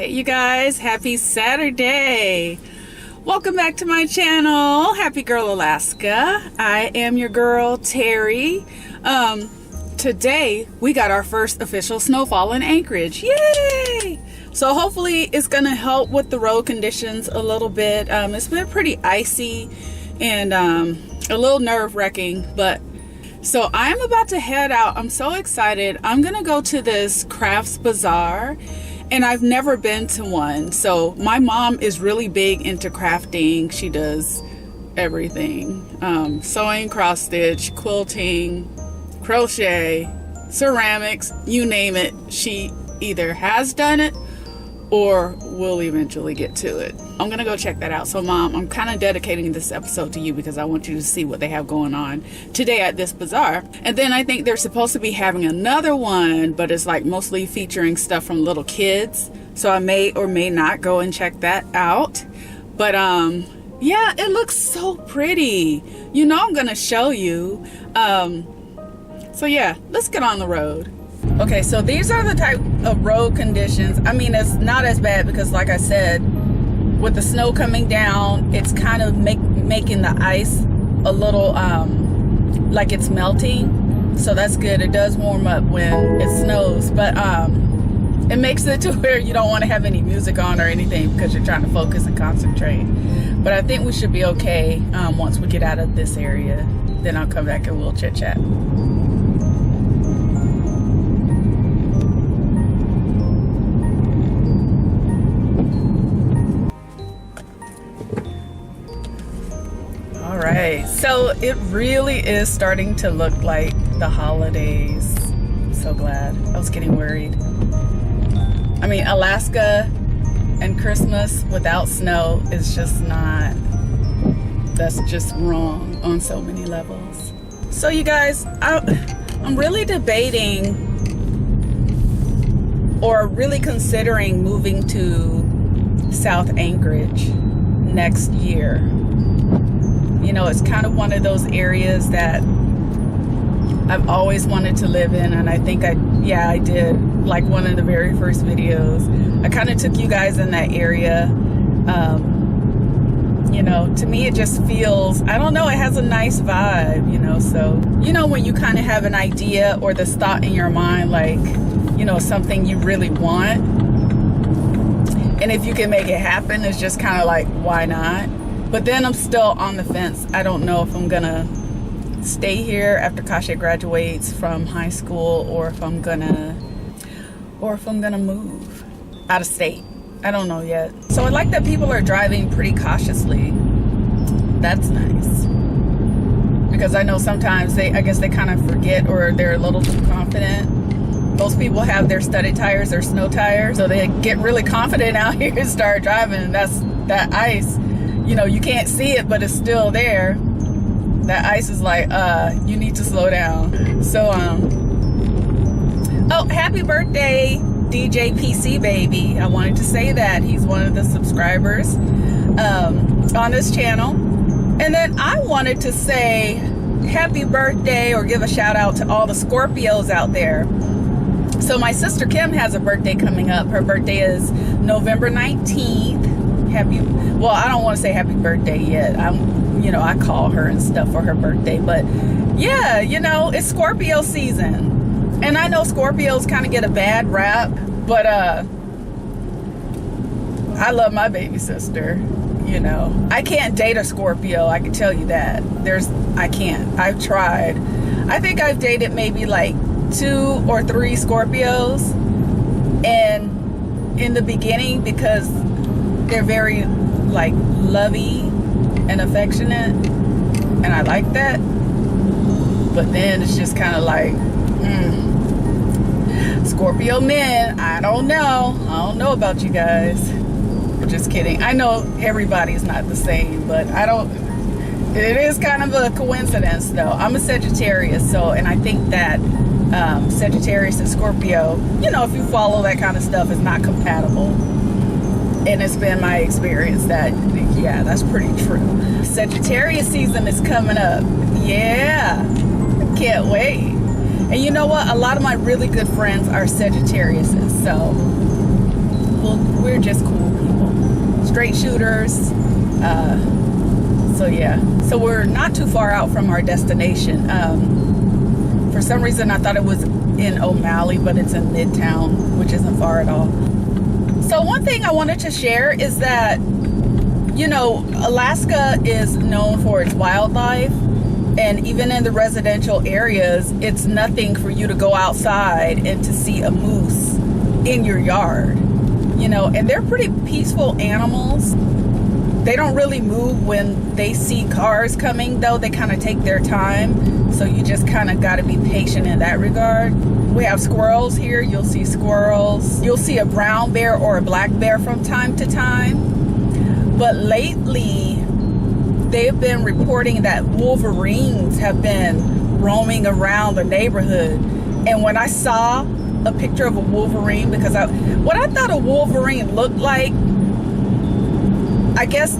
Hey you guys, happy Saturday. Welcome back to my channel, Happy Girl Alaska. I am your girl Terry. Today we got our first official snowfall in Anchorage. Yay! So hopefully it's gonna help with the road conditions a little bit. It's been pretty icy and a little nerve-wracking, but so I'm about to head out. I'm so excited. I'm gonna go to this crafts bazaar, and I've never been to one. So my mom is really big into crafting. She does everything. Sewing, cross stitch, quilting, crochet, ceramics, you name it. She either has done it or will eventually get to it. I'm gonna go check that out. So Mom, I'm kind of dedicating this episode to you because I want you to see what they have going on today at this bazaar. And then I think they're supposed to be having another one, but it's like mostly featuring stuff from little kids. So I may or may not go and check that out. But yeah, it looks so pretty. You know I'm gonna show you. So yeah, let's get on the road. Okay, so these are the type of road conditions. I mean, it's not as bad because like I said, with the snow coming down, it's kind of making the ice a little like it's melting. So that's good. It does warm up when it snows, but it makes it to where you don't want to have any music on or anything because you're trying to focus and concentrate. But I think we should be okay once we get out of this area. Then I'll come back and we'll chit chat. Alright, so it really is starting to look like the holidays. I'm so glad. I was getting worried. I mean, Alaska and Christmas without snow is just not, that's just wrong on so many levels. So you guys, I'm really debating or really considering moving to South Anchorage next year. You know, it's kind of one of those areas that I've always wanted to live in, and I think I did, like one of the very first videos. I kind of took you guys in that area. You know, to me it just feels, I don't know, it has a nice vibe, you know. So, you know, when you kind of have an idea or this thought in your mind, like, you know, something you really want, and if you can make it happen, it's just kind of like, why not? But then I'm still on the fence. I don't know if I'm gonna stay here after Kasha graduates from high school or if I'm gonna move out of state. I don't know yet. So I like that people are driving pretty cautiously. That's nice. Because I know sometimes I guess they kind of forget or they're a little too confident. Most people have their studded tires or snow tires, so they get really confident out here and start driving, and that ice. You know, you can't see it, but it's still there. That ice is like, you need to slow down. So, oh, happy birthday, DJ PC Baby. I wanted to say that. He's one of the subscribers on this channel. And then I wanted to say happy birthday or give a shout out to all the Scorpios out there. So my sister Kim has a birthday coming up. Her birthday is November 19th. Well, I don't want to say happy birthday yet. You know, I call her and stuff for her birthday, but yeah, you know, it's Scorpio season. And I know Scorpios kind of get a bad rap, but I love my baby sister. You know, I can't date a Scorpio, I can tell you that. I can't. I've tried. I think I've dated maybe like 2 or 3 Scorpios, and in the beginning, because they're very like lovey and affectionate, and I like that. But then it's just kind of like Scorpio men, I don't know about you guys. Just kidding. I know everybody's not the same, but it is kind of a coincidence though. I'm a Sagittarius, so, and I think that Sagittarius and Scorpio, you know, if you follow that kind of stuff, is not compatible. And it's been my experience that, yeah, that's pretty true. Sagittarius season is coming up. Yeah, can't wait. And you know what? A lot of my really good friends are Sagittariuses. So we're just cool people, straight shooters. So yeah, so we're not too far out from our destination. For some reason I thought it was in O'Malley, but it's in Midtown, which isn't far at all. So one thing I wanted to share is that, you know, Alaska is known for its wildlife, and even in the residential areas, it's nothing for you to go outside and to see a moose in your yard, you know, and they're pretty peaceful animals. They don't really move when they see cars coming, though. They kind of take their time, so you just kind of got to be patient in that regard. We have squirrels here. You'll see squirrels. You'll see a brown bear or a black bear from time to time. But lately, they've been reporting that wolverines have been roaming around the neighborhood. And when I saw a picture of a wolverine, because what I thought a wolverine looked like, I guess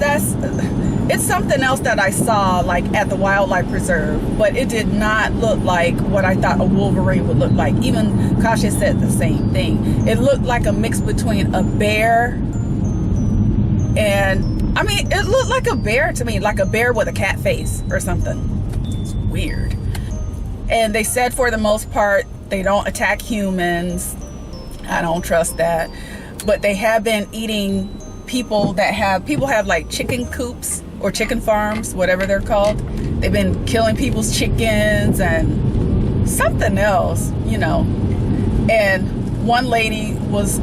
it's something else that I saw like at the wildlife preserve, but it did not look like what I thought a wolverine would look like. Even Kasha said the same thing. It looked like a mix between a bear and, I mean, it looked like a bear to me, like a bear with a cat face or something. It's weird. And they said for the most part, they don't attack humans. I don't trust that. But they have been eating people have like chicken coops or chicken farms, whatever they're called. They've been killing people's chickens and something else, you know. And one lady was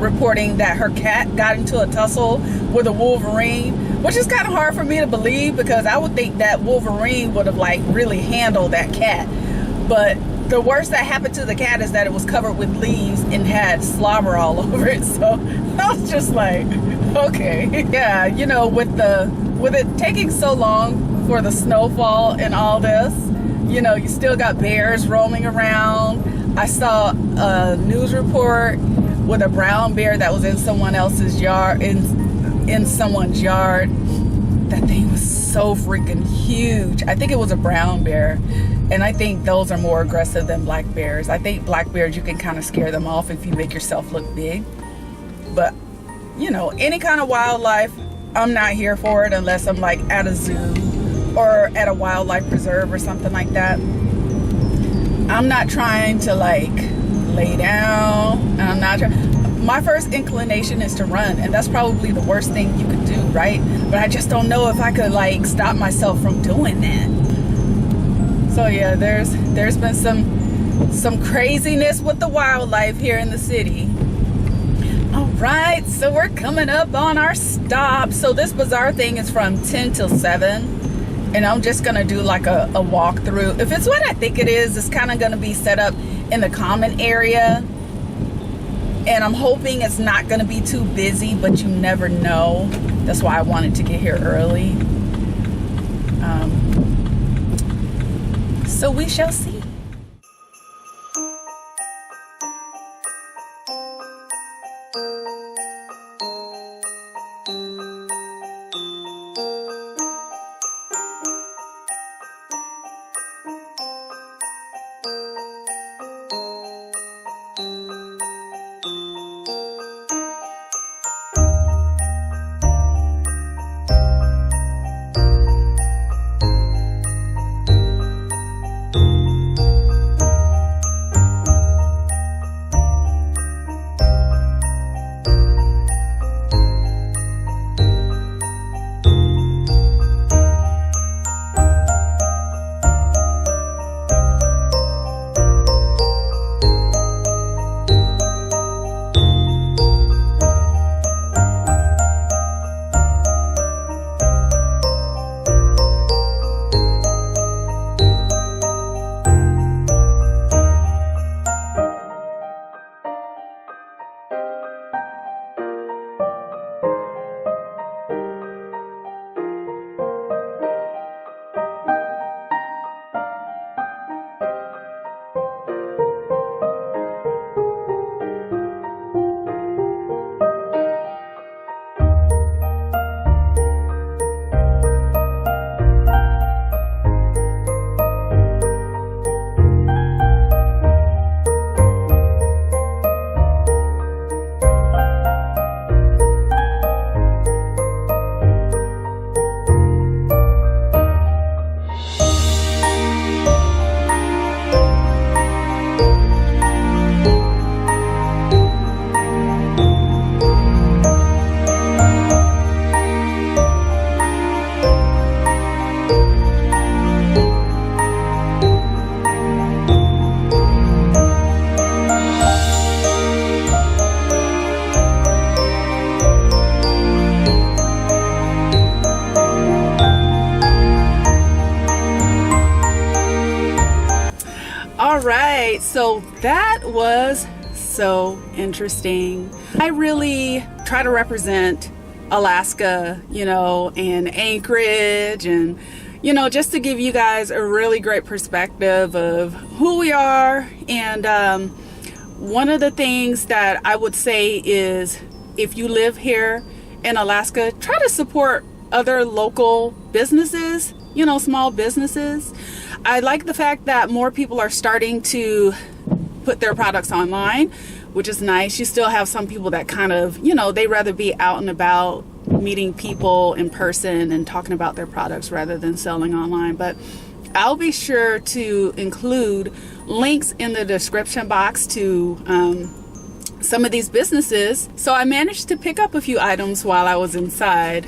reporting that her cat got into a tussle with a wolverine, which is kind of hard for me to believe, because I would think that wolverine would have like really handled that cat. But the worst that happened to the cat is that it was covered with leaves and had slobber all over it. So I was just like, okay. Yeah, you know, with it taking so long for the snowfall and all this, you know, you still got bears roaming around. I saw a news report with a brown bear that was in someone else's yard, in someone's yard. That thing was so freaking huge. I think it was a brown bear. And I think those are more aggressive than black bears. I think black bears, you can kind of scare them off if you make yourself look big. But, you know, any kind of wildlife, I'm not here for it unless I'm like at a zoo or at a wildlife preserve or something like that. I'm not trying to like lay down. My first inclination is to run, and that's probably the worst thing you could do, right? But I just don't know if I could like stop myself from doing that. So yeah, there's been some craziness with the wildlife here in the city. All right, so we're coming up on our stop. So this bazaar thing is from 10 till 7, and I'm just gonna do like a walkthrough. If it's what I think it is, it's kind of gonna be set up in the common area, and I'm hoping it's not gonna be too busy, but you never know. That's why I wanted to get here early. So we shall see. So that was so interesting. I really try to represent Alaska, you know, and Anchorage, and you know, just to give you guys a really great perspective of who we are. And one of the things that I would say is, if you live here in Alaska, try to support other local businesses, you know, small businesses. I like the fact that more people are starting to put their products online, which is nice. You still have some people that kind of, you know, they rather be out and about meeting people in person and talking about their products rather than selling online. But I'll be sure to include links in the description box to some of these businesses. So I managed to pick up a few items while I was inside.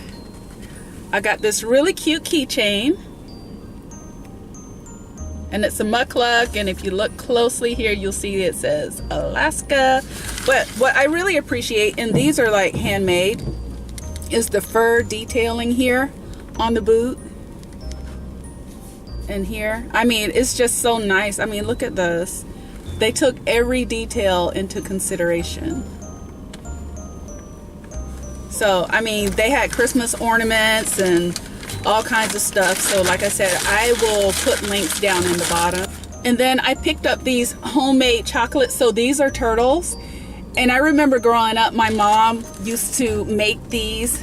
I got this really cute keychain, and it's a Mukluk, and if you look closely here, you'll see it says Alaska. But what I really appreciate, and these are like handmade, is the fur detailing here on the boot and here. I mean, it's just so nice. I mean, look at this. They took every detail into consideration. So, I mean, they had Christmas ornaments and all kinds of stuff. So like I said, I will put links down in the bottom. And then I picked up these homemade chocolates. So these are turtles. And I remember growing up, my mom used to make these.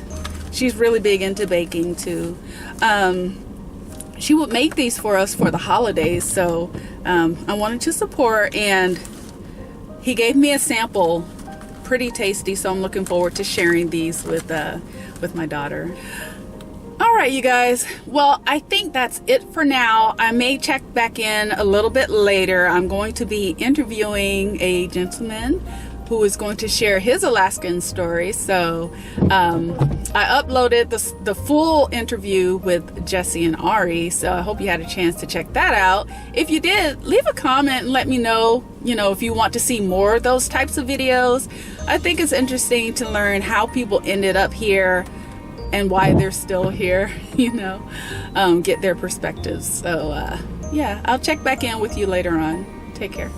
She's really big into baking too. She would make these for us for the holidays. So I wanted to support, and he gave me a sample. Pretty tasty. So I'm looking forward to sharing these with my daughter. All right, you guys. Well, I think that's it for now. I may check back in a little bit later. I'm going to be interviewing a gentleman who is going to share his Alaskan story. So I uploaded the full interview with Jesse and Ari. So I hope you had a chance to check that out. If you did, leave a comment and let me know, you know, if you want to see more of those types of videos. I think it's interesting to learn how people ended up here and why they're still here, you know, get their perspectives. So yeah, I'll check back in with you later on. Take care.